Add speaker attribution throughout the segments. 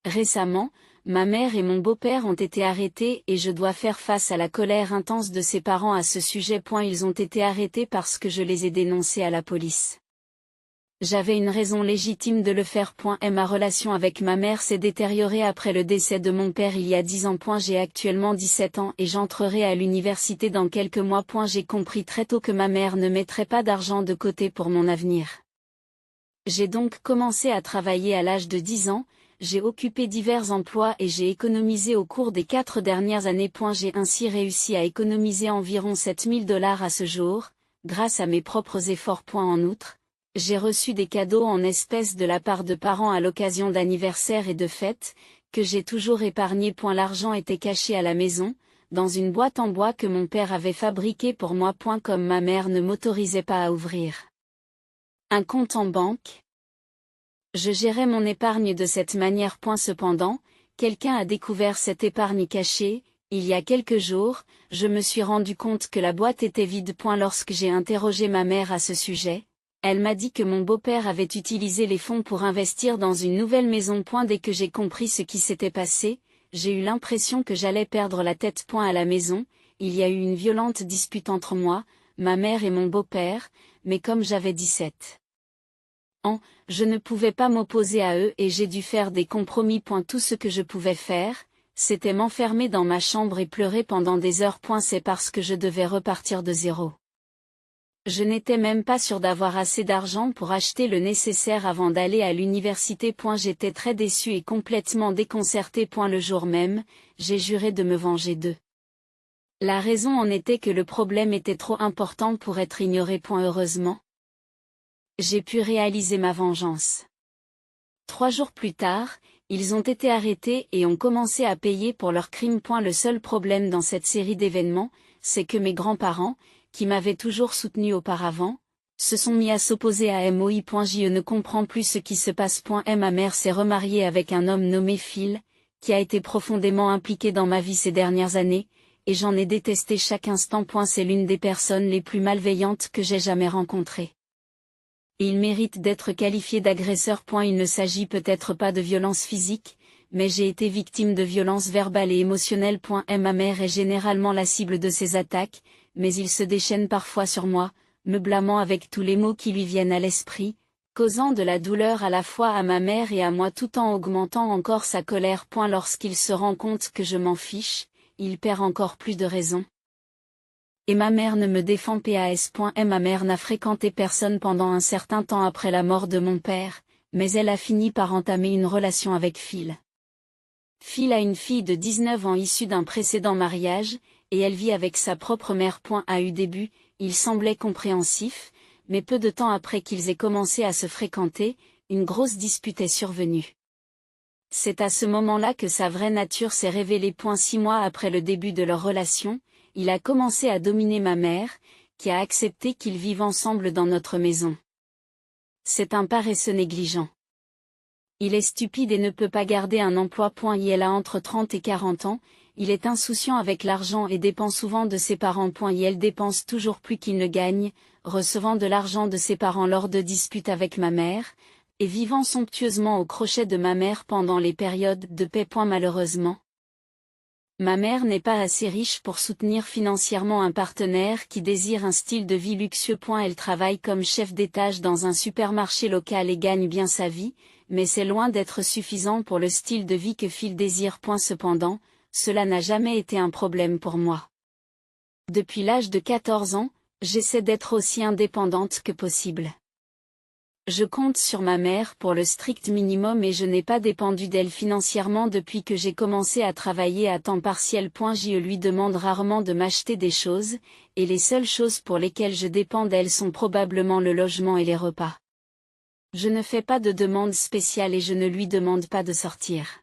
Speaker 1: Récemment, ma mère et mon beau-père ont été arrêtés et je dois faire face à la colère intense de ses parents à ce sujet. Ils ont été arrêtés parce que je les ai dénoncés à la police. J'avais une raison légitime de le faire. Et ma relation avec ma mère s'est détériorée après le décès de mon père il y a 10 ans. J'ai actuellement 17 ans et j'entrerai à l'université dans quelques mois. J'ai compris très tôt que ma mère ne mettrait pas d'argent de côté pour mon avenir. J'ai donc commencé à travailler à l'âge de 10 ans, j'ai occupé divers emplois et j'ai économisé au cours des 4 dernières années. J'ai ainsi réussi à économiser environ $7 000 à ce jour, grâce à mes propres efforts. En outre, j'ai reçu des cadeaux en espèces de la part de parents à l'occasion d'anniversaires et de fêtes, que j'ai toujours épargnés. L'argent était caché à la maison, dans une boîte en bois que mon père avait fabriquée pour moi. Comme ma mère ne m'autorisait pas à ouvrir un compte en banque, je gérais mon épargne de cette manière. Cependant, quelqu'un a découvert cette épargne cachée. Il y a quelques jours, je me suis rendu compte que la boîte était vide. Lorsque j'ai interrogé ma mère à ce sujet, elle m'a dit que mon beau-père avait utilisé les fonds pour investir dans une nouvelle maison. Dès que j'ai compris ce qui s'était passé, j'ai eu l'impression que j'allais perdre la tête. À la maison, il y a eu une violente dispute entre moi, ma mère et mon beau-père, mais comme j'avais 17 ans, je ne pouvais pas m'opposer à eux et j'ai dû faire des compromis. Tout ce que je pouvais faire, c'était m'enfermer dans ma chambre et pleurer pendant des heures. C'est parce que je devais repartir de zéro. Je n'étais même pas sûre d'avoir assez d'argent pour acheter le nécessaire avant d'aller à l'université. J'étais très déçue et complètement déconcertée. Le jour même, j'ai juré de me venger d'eux. La raison en était que le problème était trop important pour être ignoré. Heureusement, j'ai pu réaliser ma vengeance. 3 jours plus tard, ils ont été arrêtés et ont commencé à payer pour leurs crimes. Le seul problème dans cette série d'événements, c'est que mes grands-parents, qui m'avaient toujours soutenu auparavant, se sont mis à s'opposer à moi. Je ne comprends plus ce qui se passe. Ma mère s'est remariée avec un homme nommé Phil, qui a été profondément impliqué dans ma vie ces dernières années, et j'en ai détesté chaque instant. C'est l'une des personnes les plus malveillantes que j'ai jamais rencontrées. Il mérite d'être qualifié d'agresseur. Il ne s'agit peut-être pas de violence physique, mais j'ai été victime de violences verbales et émotionnelles. Ma mère est généralement la cible de ces attaques, mais il se déchaîne parfois sur moi, me blâmant avec tous les mots qui lui viennent à l'esprit, causant de la douleur à la fois à ma mère et à moi tout en augmentant encore sa colère. Lorsqu'il se rend compte que je m'en fiche, il perd encore plus de raison. Et ma mère ne me défend pas. Ma mère n'a fréquenté personne pendant un certain temps après la mort de mon père, mais elle a fini par entamer une relation avec Phil. Phil a une fille de 19 ans issue d'un précédent mariage, et elle vit avec sa propre mère. À eu début, il semblait compréhensif, mais peu de temps après qu'ils aient commencé à se fréquenter, une grosse dispute est survenue. C'est à ce moment-là que sa vraie nature s'est révélée. 6 mois après le début de leur relation, il a commencé à dominer ma mère, qui a accepté qu'ils vivent ensemble dans notre maison. C'est un paresseux négligent. Il est stupide et ne peut pas garder un emploi. Il a entre 30 et 40 ans, il est insouciant avec l'argent et dépend souvent de ses parents. Il dépense toujours plus qu'il ne gagne, recevant de l'argent de ses parents lors de disputes avec ma mère, et vivant somptueusement au crochet de ma mère pendant les périodes de paix. Malheureusement, ma mère n'est pas assez riche pour soutenir financièrement un partenaire qui désire un style de vie luxueux. Elle travaille comme chef d'étage dans un supermarché local et gagne bien sa vie, mais c'est loin d'être suffisant pour le style de vie que Phil désire. Cependant, cela n'a jamais été un problème pour moi. Depuis l'âge de 14 ans, j'essaie d'être aussi indépendante que possible. Je compte sur ma mère pour le strict minimum et je n'ai pas dépendu d'elle financièrement depuis que j'ai commencé à travailler à temps partiel. Je lui demande rarement de m'acheter des choses, et les seules choses pour lesquelles je dépends d'elle sont probablement le logement et les repas. Je ne fais pas de demande spéciale et je ne lui demande pas de sortir.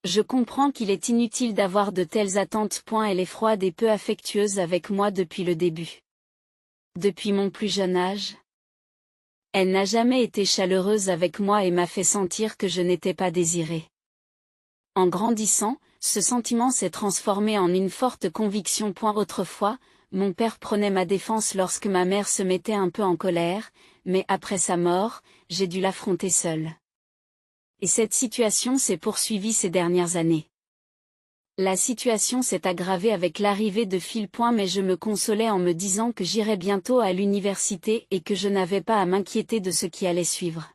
Speaker 1: Je comprends qu'il est inutile d'avoir de telles attentes. Elle est froide et peu affectueuse avec moi depuis le début. Depuis mon plus jeune âge, elle n'a jamais été chaleureuse avec moi et m'a fait sentir que je n'étais pas désirée. En grandissant, ce sentiment s'est transformé en une forte conviction. Autrefois, mon père prenait ma défense lorsque ma mère se mettait un peu en colère, mais après sa mort, j'ai dû l'affronter seule. Et cette situation s'est poursuivie ces dernières années. La situation s'est aggravée avec l'arrivée de Phil. Mais je me consolais en me disant que j'irais bientôt à l'université et que je n'avais pas à m'inquiéter de ce qui allait suivre.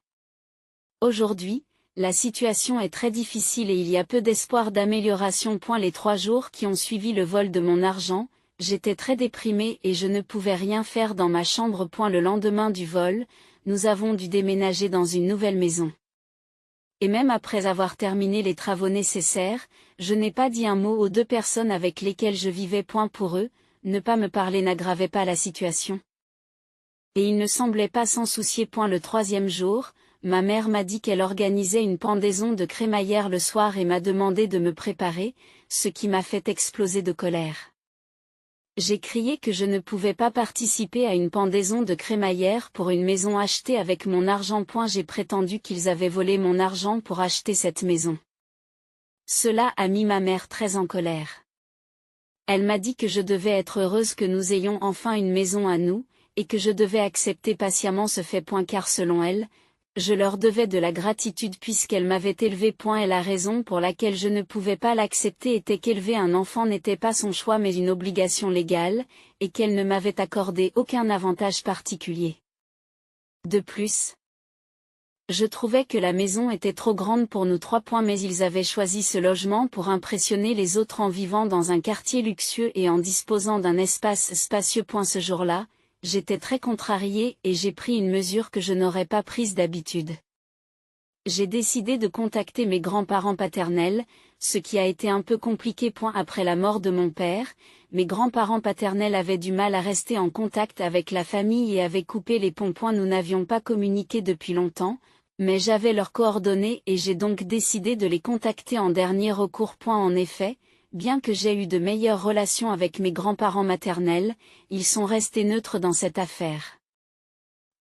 Speaker 1: Aujourd'hui, la situation est très difficile et il y a peu d'espoir d'amélioration. Les 3 jours qui ont suivi le vol de mon argent, j'étais très déprimée et je ne pouvais rien faire dans ma chambre. Le lendemain du vol, nous avons dû déménager dans une nouvelle maison. Et même après avoir terminé les travaux nécessaires, je n'ai pas dit un mot aux 2 personnes avec lesquelles je vivais. Pour eux, ne pas me parler n'aggravait pas la situation. Et ils ne semblaient pas s'en soucier. Le 3e jour, ma mère m'a dit qu'elle organisait une pendaison de crémaillère le soir et m'a demandé de me préparer, ce qui m'a fait exploser de colère. J'ai crié que je ne pouvais pas participer à une pendaison de crémaillère pour une maison achetée avec mon argent. J'ai prétendu qu'ils avaient volé mon argent pour acheter cette maison. Cela a mis ma mère très en colère. Elle m'a dit que je devais être heureuse que nous ayons enfin une maison à nous, et que je devais accepter patiemment ce fait. Car selon elle, je leur devais de la gratitude puisqu'elle m'avait élevée. Et la raison pour laquelle je ne pouvais pas l'accepter était qu'élever un enfant n'était pas son choix mais une obligation légale, et qu'elle ne m'avait accordé aucun avantage particulier. De plus, je trouvais que la maison était trop grande pour nous 3. Mais ils avaient choisi ce logement pour impressionner les autres en vivant dans un quartier luxueux et en disposant d'un espace spacieux. Ce jour-là, j'étais très contrariée et j'ai pris une mesure que je n'aurais pas prise d'habitude. J'ai décidé de contacter mes grands-parents paternels, ce qui a été un peu compliqué. Après la mort de mon père, mes grands-parents paternels avaient du mal à rester en contact avec la famille et avaient coupé les ponts. Nous n'avions pas communiqué depuis longtemps, mais j'avais leurs coordonnées et j'ai donc décidé de les contacter en dernier recours. En effet, bien que j'ai eu de meilleures relations avec mes grands-parents maternels, ils sont restés neutres dans cette affaire.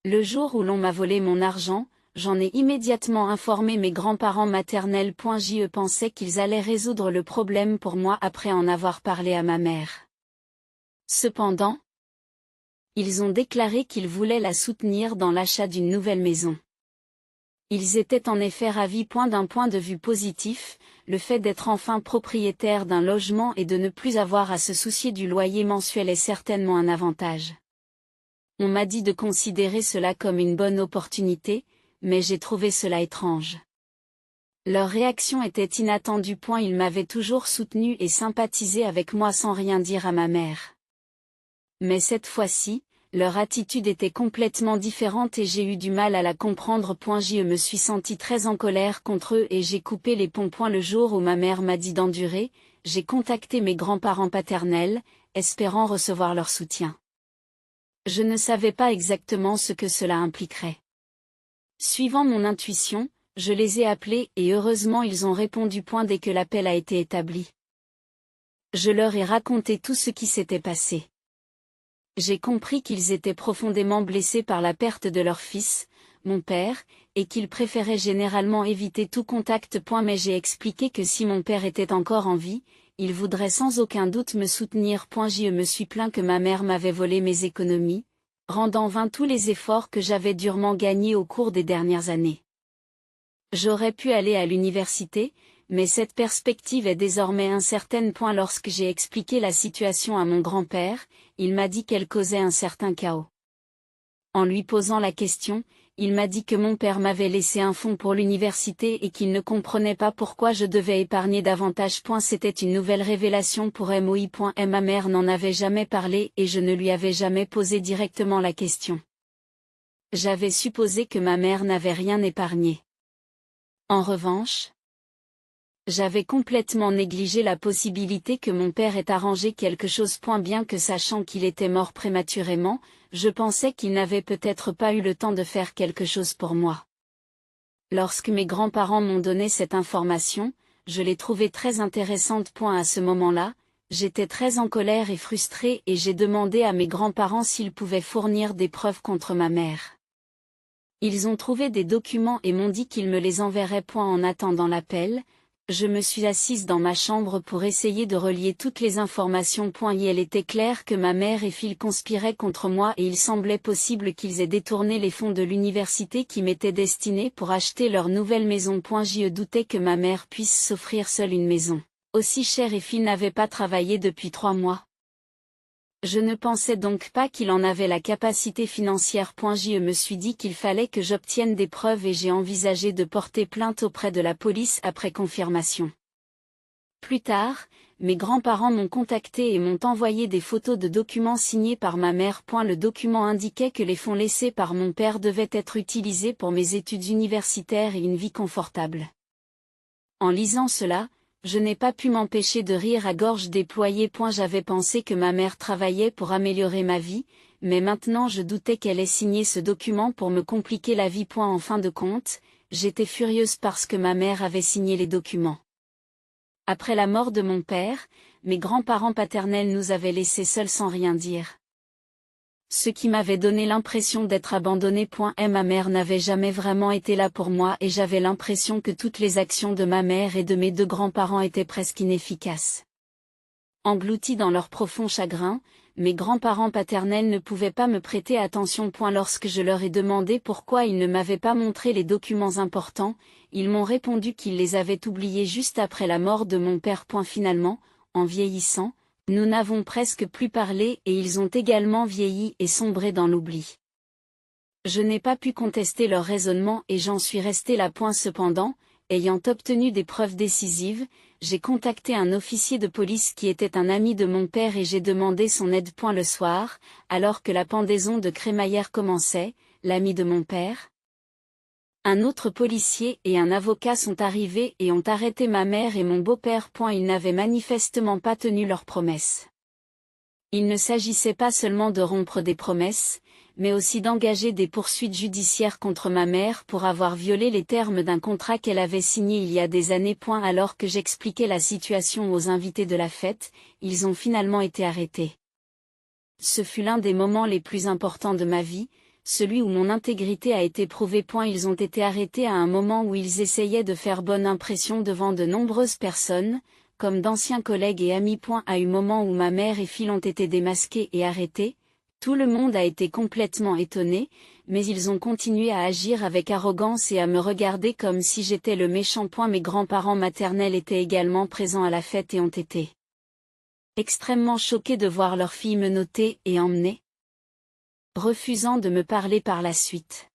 Speaker 1: Le jour où l'on m'a volé mon argent, j'en ai immédiatement informé mes grands-parents maternels. Je pensais qu'ils allaient résoudre le problème pour moi après en avoir parlé à ma mère. Cependant, ils ont déclaré qu'ils voulaient la soutenir dans l'achat d'une nouvelle maison. Ils étaient en effet ravis. D'un point de vue positif, le fait d'être enfin propriétaire d'un logement et de ne plus avoir à se soucier du loyer mensuel est certainement un avantage. On m'a dit de considérer cela comme une bonne opportunité, mais j'ai trouvé cela étrange. Leur réaction était inattendue. Ils m'avaient toujours soutenu et sympathisé avec moi sans rien dire à ma mère. Mais cette fois-ci, leur attitude était complètement différente et j'ai eu du mal à la comprendre. Je me suis sentie très en colère contre eux et j'ai coupé les ponts. Le jour où ma mère m'a dit d'endurer, j'ai contacté mes grands-parents paternels, espérant recevoir leur soutien. Je ne savais pas exactement ce que cela impliquerait. Suivant mon intuition, je les ai appelés et heureusement ils ont répondu. Dès que l'appel a été établi, je leur ai raconté tout ce qui s'était passé. J'ai compris qu'ils étaient profondément blessés par la perte de leur fils, mon père, et qu'ils préféraient généralement éviter tout contact. Mais j'ai expliqué que si mon père était encore en vie, il voudrait sans aucun doute me soutenir. Je me suis plaint que ma mère m'avait volé mes économies, rendant vains tous les efforts que j'avais durement gagnés au cours des dernières années. J'aurais pu aller à l'université, mais cette perspective est désormais incertaine. Lorsque j'ai expliqué la situation à mon grand-père, il m'a dit qu'elle causait un certain chaos. En lui posant la question, il m'a dit que mon père m'avait laissé un fonds pour l'université et qu'il ne comprenait pas pourquoi je devais épargner davantage. C'était une nouvelle révélation pour moi. Ma mère n'en avait jamais parlé et je ne lui avais jamais posé directement la question. J'avais supposé que ma mère n'avait rien épargné. En revanche, j'avais complètement négligé la possibilité que mon père ait arrangé quelque chose. Bien que sachant qu'il était mort prématurément, je pensais qu'il n'avait peut-être pas eu le temps de faire quelque chose pour moi. Lorsque mes grands-parents m'ont donné cette information, je l'ai trouvée très intéressante. À ce moment-là, j'étais très en colère et frustrée et j'ai demandé à mes grands-parents s'ils pouvaient fournir des preuves contre ma mère. Ils ont trouvé des documents et m'ont dit qu'ils me les enverraient. En attendant l'appel, Je me suis assise dans ma chambre pour essayer de relier toutes les informations. Il était clair que ma mère et Phil conspiraient contre moi et il semblait possible qu'ils aient détourné les fonds de l'université qui m'étaient destinés pour acheter leur nouvelle maison. Je doutais que ma mère puisse s'offrir seule une maison aussi chère et Phil n'avait pas travaillé depuis 3 mois. Je ne pensais donc pas qu'il en avait la capacité financière. Je me suis dit qu'il fallait que j'obtienne des preuves et j'ai envisagé de porter plainte auprès de la police après confirmation. Plus tard, mes grands-parents m'ont contacté et m'ont envoyé des photos de documents signés par ma mère. Le document indiquait que les fonds laissés par mon père devaient être utilisés pour mes études universitaires et une vie confortable. En lisant cela, je n'ai pas pu m'empêcher de rire à gorge déployée. J'avais pensé que ma mère travaillait pour améliorer ma vie, mais maintenant je doutais qu'elle ait signé ce document pour me compliquer la vie. En fin de compte, j'étais furieuse parce que ma mère avait signé les documents. Après la mort de mon père, mes grands-parents paternels nous avaient laissés seuls sans rien dire. Ce qui m'avait donné l'impression d'être abandonnée. Ma mère n'avait jamais vraiment été là pour moi et j'avais l'impression que toutes les actions de ma mère et de mes 2 grands-parents étaient presque inefficaces. Engloutis dans leur profond chagrin, mes grands-parents paternels ne pouvaient pas me prêter attention. Lorsque je leur ai demandé pourquoi ils ne m'avaient pas montré les documents importants, ils m'ont répondu qu'ils les avaient oubliés juste après la mort de mon père. Finalement, en vieillissant, nous n'avons presque plus parlé et ils ont également vieilli et sombré dans l'oubli. Je n'ai pas pu contester leur raisonnement et j'en suis restée là. Cependant, ayant obtenu des preuves décisives, j'ai contacté un officier de police qui était un ami de mon père et j'ai demandé son aide. Le soir, alors que la pendaison de crémaillère commençait, l'ami de mon père, un autre policier et un avocat sont arrivés et ont arrêté ma mère et mon beau-père. Ils n'avaient manifestement pas tenu leurs promesses. Il ne s'agissait pas seulement de rompre des promesses, mais aussi d'engager des poursuites judiciaires contre ma mère pour avoir violé les termes d'un contrat qu'elle avait signé il y a des années. Alors que j'expliquais la situation aux invités de la fête, ils ont finalement été arrêtés. Ce fut l'un des moments les plus importants de ma vie, celui où mon intégrité a été prouvée. Ils ont été arrêtés à un moment où ils essayaient de faire bonne impression devant de nombreuses personnes, comme d'anciens collègues et amis. À un moment où ma mère et Phil ont été démasqués et arrêtés, tout le monde a été complètement étonné, mais ils ont continué à agir avec arrogance et à me regarder comme si j'étais le méchant. Mes grands-parents maternels étaient également présents à la fête et ont été extrêmement choqués de voir leur fille menottée et emmenée, refusant de me parler par la suite.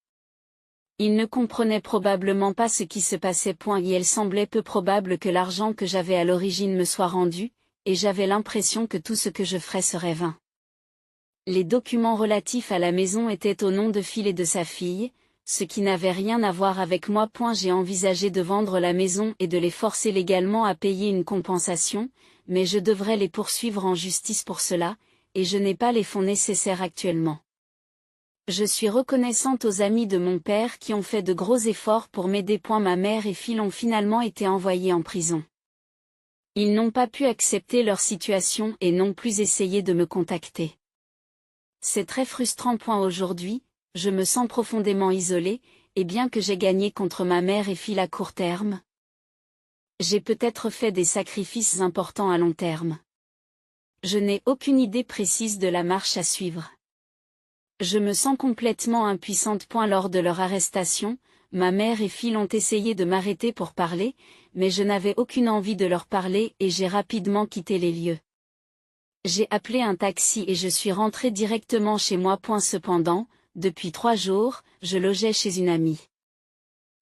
Speaker 1: Ils ne comprenaient probablement pas ce qui se passait. Et il semblait peu probable que l'argent que j'avais à l'origine me soit rendu, et j'avais l'impression que tout ce que je ferais serait vain. Les documents relatifs à la maison étaient au nom de Phil et de sa fille, ce qui n'avait rien à voir avec moi. J'ai envisagé de vendre la maison et de les forcer légalement à payer une compensation, mais je devrais les poursuivre en justice pour cela, et je n'ai pas les fonds nécessaires actuellement. Je suis reconnaissante aux amis de mon père qui ont fait de gros efforts pour m'aider. Ma mère et Phil ont finalement été envoyés en prison. Ils n'ont pas pu accepter leur situation et n'ont plus essayé de me contacter. C'est très frustrant. Aujourd'hui, je me sens profondément isolée, et bien que j'ai gagné contre ma mère et Phil à court terme, j'ai peut-être fait des sacrifices importants à long terme. Je n'ai aucune idée précise de la marche à suivre. Je me sens complètement impuissante. Lors de leur arrestation, ma mère et Phil ont essayé de m'arrêter pour parler, mais je n'avais aucune envie de leur parler et j'ai rapidement quitté les lieux. J'ai appelé un taxi et je suis rentrée directement chez moi. Cependant, depuis 3 jours, je logeais chez une amie.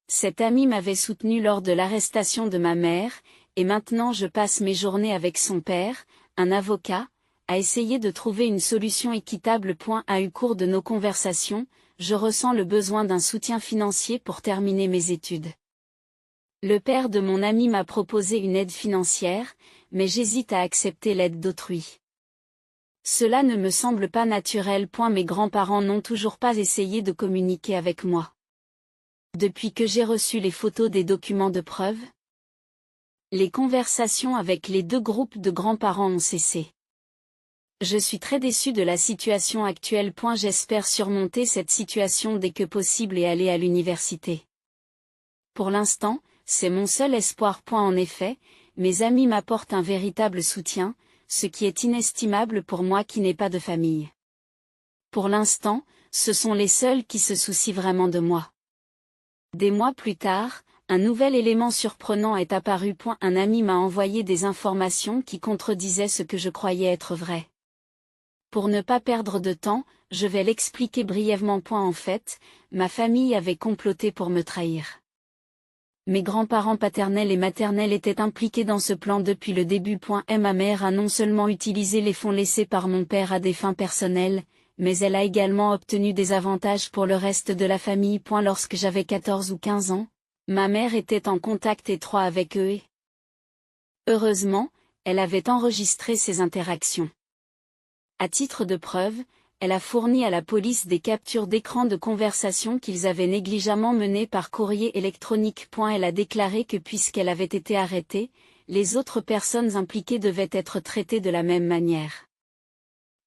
Speaker 1: Cette amie m'avait soutenue lors de l'arrestation de ma mère, et maintenant je passe mes journées avec son père, un avocat, à essayer de trouver une solution équitable. À au cours de nos conversations, je ressens le besoin d'un soutien financier pour terminer mes études. Le père de mon ami m'a proposé une aide financière, mais j'hésite à accepter l'aide d'autrui. Cela ne me semble pas naturel. Mes grands-parents n'ont toujours pas essayé de communiquer avec moi. Depuis que j'ai reçu les photos des documents de preuve, les conversations avec les 2 groupes de grands-parents ont cessé. Je suis très déçue de la situation actuelle. J'espère surmonter cette situation dès que possible et aller à l'université. Pour l'instant, c'est mon seul espoir. En effet, mes amis m'apportent un véritable soutien, ce qui est inestimable pour moi qui n'ai pas de famille. Pour l'instant, ce sont les seuls qui se soucient vraiment de moi. Des mois plus tard, un nouvel élément surprenant est apparu. Un ami m'a envoyé des informations qui contredisaient ce que je croyais être vrai. Pour ne pas perdre de temps, je vais l'expliquer brièvement. En fait, ma famille avait comploté pour me trahir. Mes grands-parents paternels et maternels étaient impliqués dans ce plan depuis le début. Ma mère a non seulement utilisé les fonds laissés par mon père à des fins personnelles, mais elle a également obtenu des avantages pour le reste de la famille. Lorsque j'avais 14 ou 15 ans, ma mère était en contact étroit avec eux et, heureusement, elle avait enregistré ces interactions. À titre de preuve, elle a fourni à la police des captures d'écran de conversations qu'ils avaient négligemment menées par courrier électronique. Elle a déclaré que puisqu'elle avait été arrêtée, les autres personnes impliquées devaient être traitées de la même manière.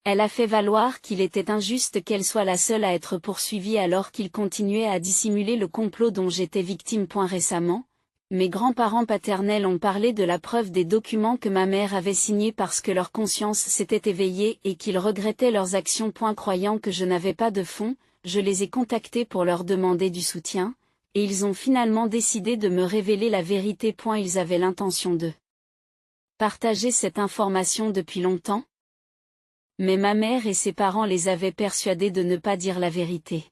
Speaker 1: Elle a fait valoir qu'il était injuste qu'elle soit la seule à être poursuivie alors qu'il continuait à dissimuler le complot dont j'étais victime. Récemment, mes grands-parents paternels ont parlé de la preuve des documents que ma mère avait signés parce que leur conscience s'était éveillée et qu'ils regrettaient leurs actions. Croyant que je n'avais pas de fonds, je les ai contactés pour leur demander du soutien, et ils ont finalement décidé de me révéler la vérité. Ils avaient l'intention de partager cette information depuis longtemps, mais ma mère et ses parents les avaient persuadés de ne pas dire la vérité.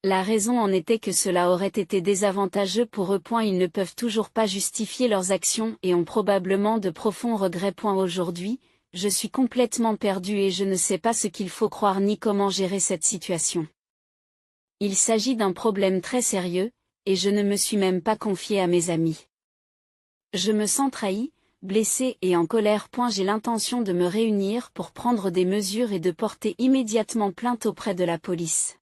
Speaker 1: La raison en était que cela aurait été désavantageux pour eux. Ils ne peuvent toujours pas justifier leurs actions et ont probablement de profonds regrets. Aujourd'hui, je suis complètement perdu et je ne sais pas ce qu'il faut croire ni comment gérer cette situation. Il s'agit d'un problème très sérieux, et je ne me suis même pas confié à mes amis. Je me sens trahi, blessé et en colère. J'ai l'intention de me réunir pour prendre des mesures et de porter immédiatement plainte auprès de la police.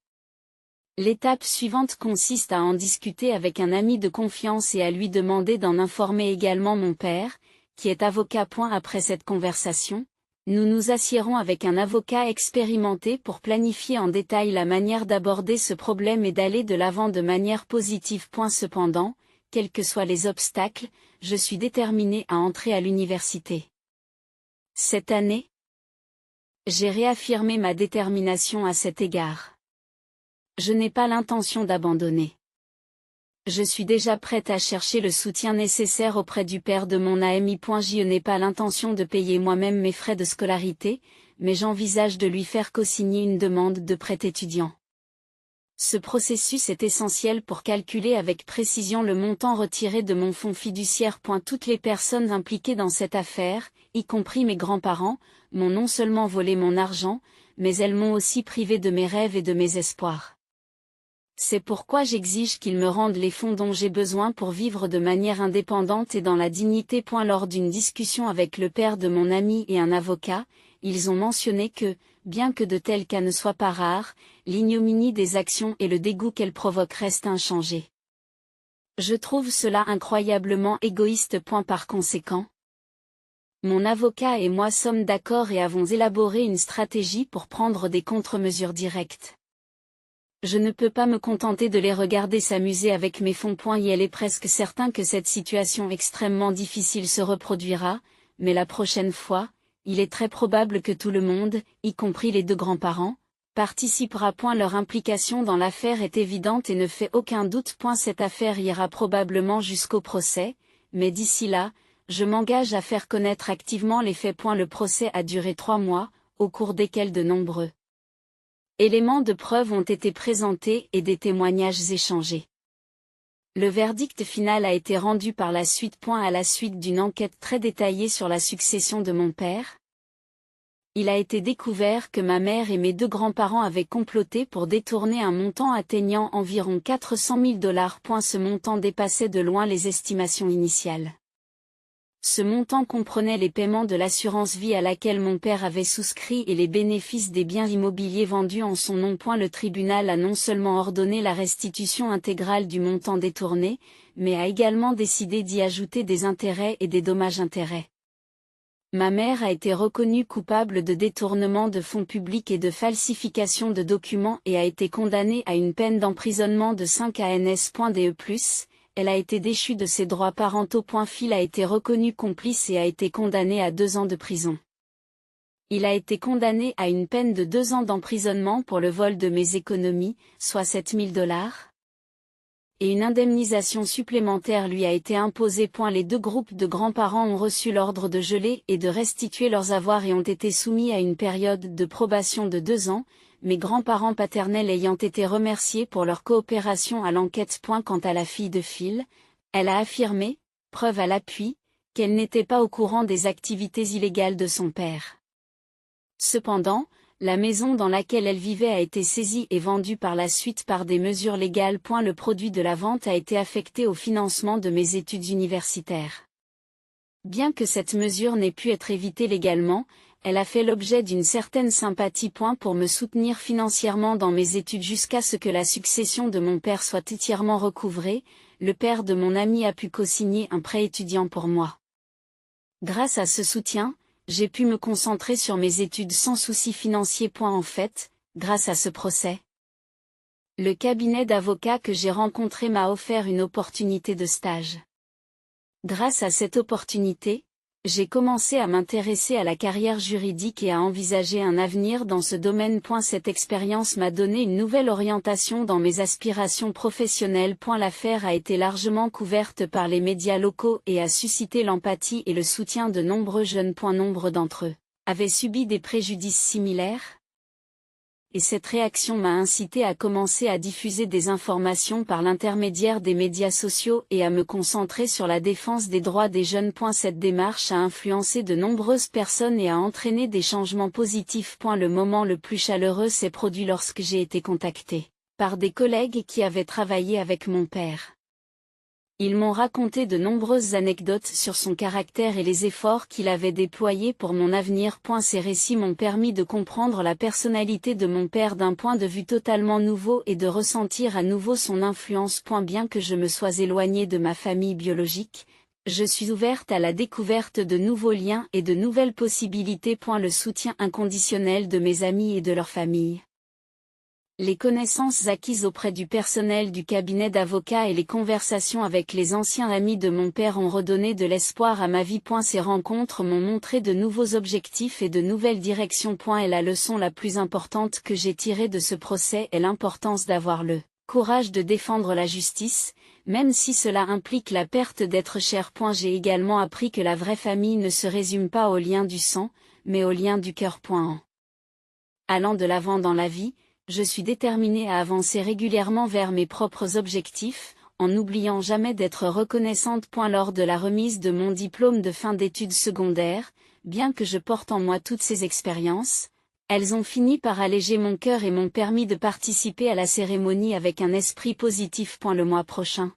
Speaker 1: L'étape suivante consiste à en discuter avec un ami de confiance et à lui demander d'en informer également mon père, qui est avocat. Après cette conversation, nous nous assiérons avec un avocat expérimenté pour planifier en détail la manière d'aborder ce problème et d'aller de l'avant de manière positive. Cependant, quels que soient les obstacles, je suis déterminé à entrer à l'université. Cette année, j'ai réaffirmé ma détermination à cet égard. Je n'ai pas l'intention d'abandonner. Je suis déjà prête à chercher le soutien nécessaire auprès du père de mon ami. Je n'ai pas l'intention de payer moi-même mes frais de scolarité, mais j'envisage de lui faire co-signer une demande de prêt étudiant. Ce processus est essentiel pour calculer avec précision le montant retiré de mon fonds fiduciaire. Toutes les personnes impliquées dans cette affaire, y compris mes grands-parents, m'ont non seulement volé mon argent, mais elles m'ont aussi privé de mes rêves et de mes espoirs. C'est pourquoi j'exige qu'ils me rendent les fonds dont j'ai besoin pour vivre de manière indépendante et dans la dignité. Lors d'une discussion avec le père de mon ami et un avocat, ils ont mentionné que, bien que de tels cas ne soient pas rares, l'ignominie des actions et le dégoût qu'elles provoquent restent inchangés. Je trouve cela incroyablement égoïste. Par conséquent, mon avocat et moi sommes d'accord et avons élaboré une stratégie pour prendre des contre-mesures directes. Je ne peux pas me contenter de les regarder s'amuser avec mes fonds. Et elle est presque certain que cette situation extrêmement difficile se reproduira, mais la prochaine fois, il est très probable que tout le monde, y compris les deux grands-parents, participera. Leur implication dans l'affaire est évidente et ne fait aucun doute. Cette affaire ira probablement jusqu'au procès, mais d'ici là, je m'engage à faire connaître activement les faits. Le procès a duré 3 mois, au cours desquels de nombreux éléments de preuve ont été présentés et des témoignages échangés. Le verdict final a été rendu par la suite. À la suite d'une enquête très détaillée sur la succession de mon père, il a été découvert que ma mère et mes deux grands-parents avaient comploté pour détourner un montant atteignant environ $400 000. Ce montant dépassait de loin les estimations initiales. Ce montant comprenait les paiements de l'assurance vie à laquelle mon père avait souscrit et les bénéfices des biens immobiliers vendus en son nom. Le tribunal a non seulement ordonné la restitution intégrale du montant détourné, mais a également décidé d'y ajouter des intérêts et des dommages-intérêts. Ma mère a été reconnue coupable de détournement de fonds publics et de falsification de documents et a été condamnée à une peine d'emprisonnement de 5 ans. elle a été déchue de ses droits parentaux. Phil a été reconnu complice et a été condamné à 2 ans de prison. Il a été condamné à une peine de 2 ans d'emprisonnement pour le vol de mes économies, soit $7 000. Et une indemnisation supplémentaire lui a été imposée. Les 2 groupes de grands-parents ont reçu l'ordre de geler et de restituer leurs avoirs et ont été soumis à une période de probation de 2 ans, mes grands-parents paternels ayant été remerciés pour leur coopération à l'enquête. Quant à la fille de Phil, elle a affirmé, preuve à l'appui, qu'elle n'était pas au courant des activités illégales de son père. Cependant, la maison dans laquelle elle vivait a été saisie et vendue par la suite par des mesures légales. Le produit de la vente a été affecté au financement de mes études universitaires. Bien que cette mesure n'ait pu être évitée légalement, elle a fait l'objet d'une certaine sympathie. Pour me soutenir financièrement dans mes études jusqu'à ce que la succession de mon père soit entièrement recouvrée, le père de mon ami a pu co-signer un prêt étudiant pour moi. Grâce à ce soutien, j'ai pu me concentrer sur mes études sans souci financier. En fait, grâce à ce procès, le cabinet d'avocats que j'ai rencontré m'a offert une opportunité de stage. Grâce à cette opportunité, j'ai commencé à m'intéresser à la carrière juridique et à envisager un avenir dans ce domaine. Cette expérience m'a donné une nouvelle orientation dans mes aspirations professionnelles. L'affaire a été largement couverte par les médias locaux et a suscité l'empathie et le soutien de nombreux jeunes. Nombre d'entre eux avaient subi des préjudices similaires. Et cette réaction m'a incité à commencer à diffuser des informations par l'intermédiaire des médias sociaux et à me concentrer sur la défense des droits des jeunes. Cette démarche a influencé de nombreuses personnes et a entraîné des changements positifs. Le moment le plus chaleureux s'est produit lorsque j'ai été contactée par des collègues qui avaient travaillé avec mon père. Ils m'ont raconté de nombreuses anecdotes sur son caractère et les efforts qu'il avait déployés pour mon avenir. Ces récits m'ont permis de comprendre la personnalité de mon père d'un point de vue totalement nouveau et de ressentir à nouveau son influence. Bien que je me sois éloignée de ma famille biologique, je suis ouverte à la découverte de nouveaux liens et de nouvelles possibilités. Le soutien inconditionnel de mes amis et de leur famille, les connaissances acquises auprès du personnel du cabinet d'avocats et les conversations avec les anciens amis de mon père ont redonné de l'espoir à ma vie. Ces rencontres m'ont montré de nouveaux objectifs et de nouvelles directions. Et la leçon la plus importante que j'ai tirée de ce procès est l'importance d'avoir le courage de défendre la justice, même si cela implique la perte d'êtres chers. J'ai également appris que la vraie famille ne se résume pas aux liens du sang, mais aux liens du cœur. En allant de l'avant dans la vie, je suis déterminée à avancer régulièrement vers mes propres objectifs, en n'oubliant jamais d'être reconnaissante. Lors de la remise de mon diplôme de fin d'études secondaires, bien que je porte en moi toutes ces expériences, elles ont fini par alléger mon cœur et m'ont permis de participer à la cérémonie avec un esprit positif. Le mois prochain,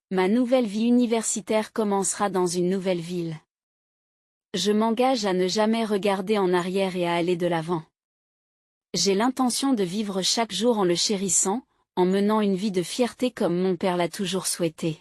Speaker 1: ma nouvelle vie universitaire commencera dans une nouvelle ville. Je m'engage à ne jamais regarder en arrière et à aller de l'avant. J'ai l'intention de vivre chaque jour en le chérissant, en menant une vie de fierté comme mon père l'a toujours souhaité.